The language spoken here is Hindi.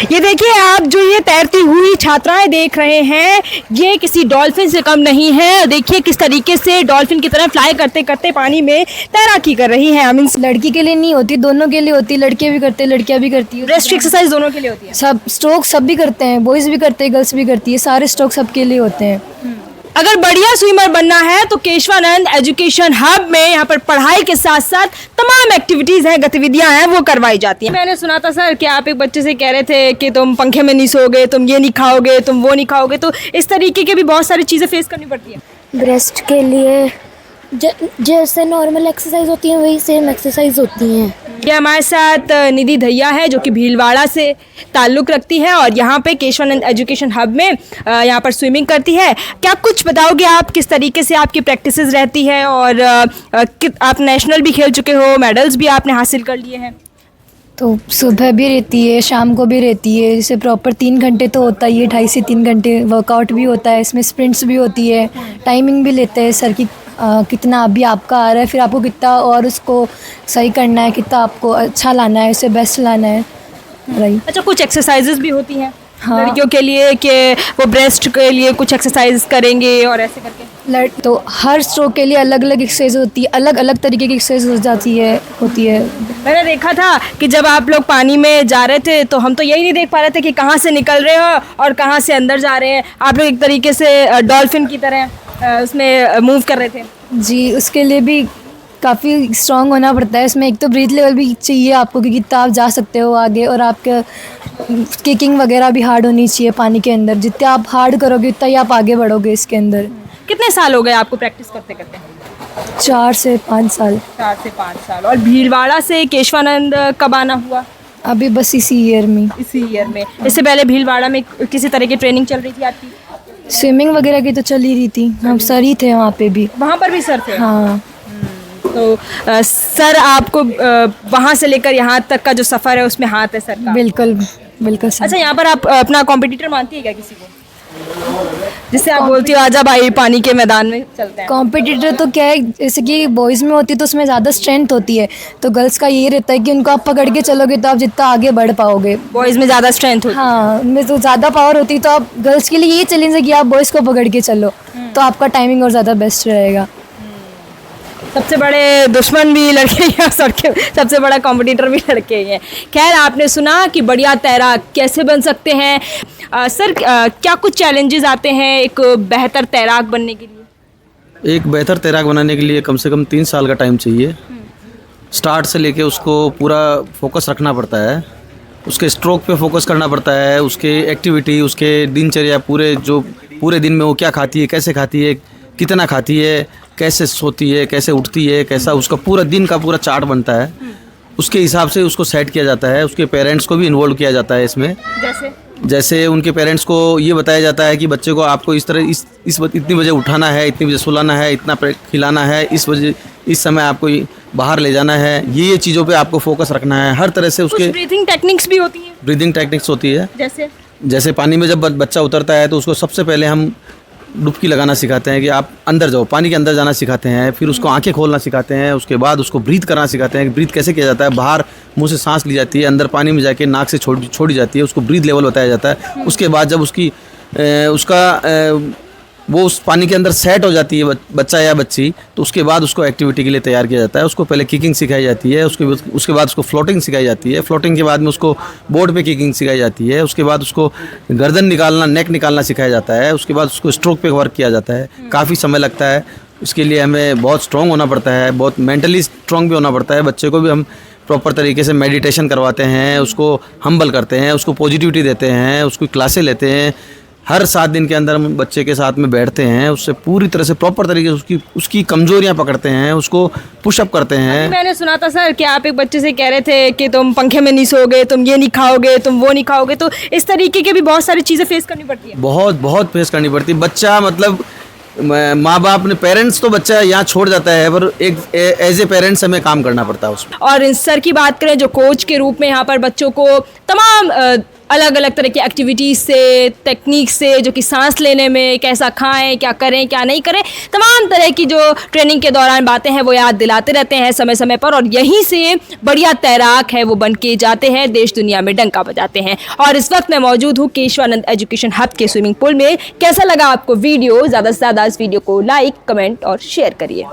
ये देखिए आप जो ये तैरती हुई छात्राएं देख रहे हैं, ये किसी डॉल्फिन से कम नहीं है। देखिए किस तरीके से डॉल्फिन की तरह फ्लाई करते करते पानी में तैराकी कर रही हैं। मींस लड़की के लिए नहीं होती, दोनों के लिए होती है। लड़के भी करते हैं, लड़कियां भी करती है। ब्रेस्ट एक्सरसाइज दोनों के लिए होती है। सब स्ट्रोक सब भी करते हैं, बॉयज़ भी करते हैं, गर्ल्स भी करती है। सारे स्ट्रोक सबके लिए होते हैं। अगर बढ़िया स्विमर बनना है तो केशवानंद एजुकेशन हब में यहाँ पर पढ़ाई के साथ साथ तमाम एक्टिविटीज हैं, गतिविधियां हैं, वो करवाई जाती हैं। मैंने सुना था सर कि आप एक बच्चे से कह रहे थे कि तुम पंखे में नहीं सोओगे, तुम ये नहीं खाओगे, तुम वो नहीं खाओगे, तो इस तरीके की भी बहुत सारी चीजें फेस करनी पड़ती है। ब्रेस्ट के लिए जैसे नॉर्मल एक्सरसाइज होती है वही सेम एक्सरसाइज होती हैं। ये हमारे साथ निधि दहिया है जो कि भीलवाड़ा से ताल्लुक़ रखती है और यहाँ पे केशवानंद एजुकेशन हब में यहाँ पर स्विमिंग करती है। क्या कुछ बताओगे आप, किस तरीके से आपकी प्रैक्टिसेस रहती है? और आप नेशनल भी खेल चुके हो, मेडल्स भी आपने हासिल कर लिए हैं। तो सुबह भी रहती है, शाम को भी रहती है। जैसे प्रॉपर 3 घंटे तो होता ही है, 2.5 से 3 घंटे वर्कआउट भी होता है। इसमें स्प्रिंट्स भी होती है, टाइमिंग भी लेते हैं सर की कितना अभी आपका आ रहा है, फिर आपको कितना और उसको सही करना है, कितना आपको अच्छा लाना है, उसे बेस्ट लाना है। राइट। अच्छा, कुछ एक्सरसाइजेज भी होती हैं हाँ। लड़कियों के लिए कि वो ब्रेस्ट के लिए कुछ एक्सरसाइज करेंगे और ऐसे करके? तो हर स्ट्रोक के लिए अलग अलग एक्सरसाइज होती है, अलग अलग तरीके की एक्सरसाइज होती है। मैंने देखा था कि जब आप लोग पानी में जा रहे थे तो हम तो यही नहीं देख पा रहे थे कि कहाँ से निकल रहे हो और कहाँ से अंदर जा रहे हैं। आप लोग एक तरीके से डॉल्फिन की तरह उसमें मूव कर रहे थे। जी, उसके लिए भी काफ़ी स्ट्रॉन्ग होना पड़ता है। इसमें एक तो ब्रीथ लेवल भी चाहिए आपको कि कितना आप जा सकते हो आगे, और आपके किकिंग वगैरह भी हार्ड होनी चाहिए पानी के अंदर। जितने आप हार्ड करोगे उतना ही आप आगे बढ़ोगे इसके अंदर। कितने साल हो गए आपको प्रैक्टिस करते करते? 4 से 5 साल। 4 से 5 साल। और भीलवाड़ा से केशवानंद कब आना हुआ? अभी बस इसी ईयर में। इसी ईयर में। इससे पहले भीलवाड़ा में किसी तरह की ट्रेनिंग चल रही थी आपकी? स्विमिंग वगैरह की तो चल ही रही थी, हम सर ही थे वहाँ पे भी। वहाँ पर भी सर थे? हाँ। तो सर आपको वहाँ से लेकर यहाँ तक का जो सफ़र है उसमें हाथ है सर का? बिल्कुल बिल्कुल सर। अच्छा, यहाँ पर आप अपना कॉम्पिटिटर मानती है क्या किसी को, जिससे आप बोलती हो आजा भाई पानी के मैदान में चलते हैं? कॉम्पिटिटर तो क्या है, जैसे कि बॉयज़ में होती है तो उसमें ज़्यादा स्ट्रेंथ होती है, तो गर्ल्स का ये रहता है कि उनको आप पकड़ के चलोगे तो आप जितना आगे बढ़ पाओगे। बॉयज़ में ज़्यादा स्ट्रेंथ होती है? हाँ, उनमें तो ज़्यादा पावर होती है। तो आप गर्ल्स के लिए ये चैलेंज है कि आप बॉयज़ को पकड़ के चलो, तो आपका टाइमिंग और ज़्यादा बेस्ट रहेगा। सबसे बड़े दुश्मन भी लड़के ही हैं, सबसे बड़ा कॉम्पिटिटर भी लड़के ही हैं। खैर, आपने सुना कि बढ़िया तैराक कैसे बन सकते हैं। सर क्या कुछ चैलेंजेस आते हैं एक बेहतर तैराक बनने के लिए? एक बेहतर तैराक बनाने के लिए कम से कम 3 साल का टाइम चाहिए। स्टार्ट से लेके उसको पूरा फोकस रखना पड़ता है, उसके स्ट्रोक पे फोकस करना पड़ता है, उसके एक्टिविटी, उसके दिनचर्या, पूरे दिन में वो क्या खाती है, कैसे खाती है, कितना खाती है, कैसे सोती है, कैसे उठती है, कैसा उसका पूरा दिन का पूरा चार्ट बनता है। उसके हिसाब से उसको सेट किया जाता है। उसके पेरेंट्स को भी इन्वॉल्व किया जाता है इसमें। जैसे उनके पेरेंट्स को ये बताया जाता है कि बच्चे को आपको इस तरह इतनी बजे उठाना है, इतनी बजे सुलाना है, इतना खिलाना है, इस समय आपको बाहर ले जाना है, ये चीज़ों पे आपको फोकस रखना है। हर तरह से उसके ब्रीथिंग टेक्निक्स भी होती हैं? ब्रीदिंग टेक्निक्स होती है। जैसे पानी में जब बच्चा उतरता है तो उसको सबसे पहले हम डुबकी लगाना सिखाते हैं कि आप अंदर जाओ, पानी के अंदर जाना सिखाते हैं। फिर उसको आंखें खोलना सिखाते हैं। उसके बाद उसको ब्रीथ करना सिखाते हैं कि ब्रीथ कैसे किया जाता है। बाहर मुंह से सांस ली जाती है, अंदर पानी में जाके नाक से छोड़ी जाती है, उसको ब्रीथ लेवल बताया जाता है। उसके बाद जब वो उस पानी के अंदर सेट हो जाती है बच्चा या बच्ची, तो उसके बाद उसको एक्टिविटी के लिए तैयार किया जाता है। उसको पहले किकिंग सिखाई जाती है, उसके बाद उसको फ्लोटिंग सिखाई जाती है। फ्लोटिंग के बाद में उसको बोर्ड पे किकिंग सिखाई जाती है। उसके बाद उसको गर्दन निकालना, नेक निकालना सिखाया जाता है। उसके बाद उसको स्ट्रोक पे वर्क किया जाता है। काफ़ी समय लगता है, उसके लिए हमें बहुत स्ट्रॉन्ग होना पड़ता है, बहुत मेंटली स्ट्रॉन्ग भी होना पड़ता है। बच्चे को भी हम प्रॉपर तरीके से मेडिटेशन करवाते हैं, उसको हम्बल करते हैं, उसको पॉजिटिविटी देते हैं, उसकी क्लासें लेते हैं। हर 7 दिन के अंदर हम बच्चे के साथ में बैठते हैं, उससे पूरी तरह से प्रॉपर तरीके से उसकी कमजोरियां पकड़ते हैं, उसको पुशअप करते हैं। मैंने सुना था सर कि आप एक बच्चे से कह रहे थे कि तुम पंखे में नहीं सोओगे, तुम ये नहीं खाओगे, तुम वो नहीं खाओगे, तो इस तरीके की भी बहुत सारी चीज़ें फेस करनी पड़ती है? बहुत फेस करनी पड़ती है। बच्चा मतलब माँ बाप ने पेरेंट्स तो बच्चा यहाँ छोड़ जाता है, पर एक एज ए पेरेंट्स हमें काम करना पड़ता है उसमें। और इन सर की बात करें जो कोच के रूप में यहाँ पर बच्चों को तमाम अलग अलग तरह की एक्टिविटीज़ से, टेक्निक से, जो कि सांस लेने में कैसा खाएं, क्या करें, क्या नहीं करें, तमाम तरह की जो ट्रेनिंग के दौरान बातें हैं वो याद दिलाते रहते हैं समय समय पर, और यहीं से बढ़िया तैराक है वो बन के जाते हैं, देश दुनिया में डंका बजाते हैं। और इस वक्त मैं मौजूद हूँ केशवानंद एजुकेशन हब के स्विमिंग पूल में। कैसा लगा आपको वीडियो? ज़्यादा से ज़्यादा इस वीडियो को लाइक, कमेंट और शेयर करिए।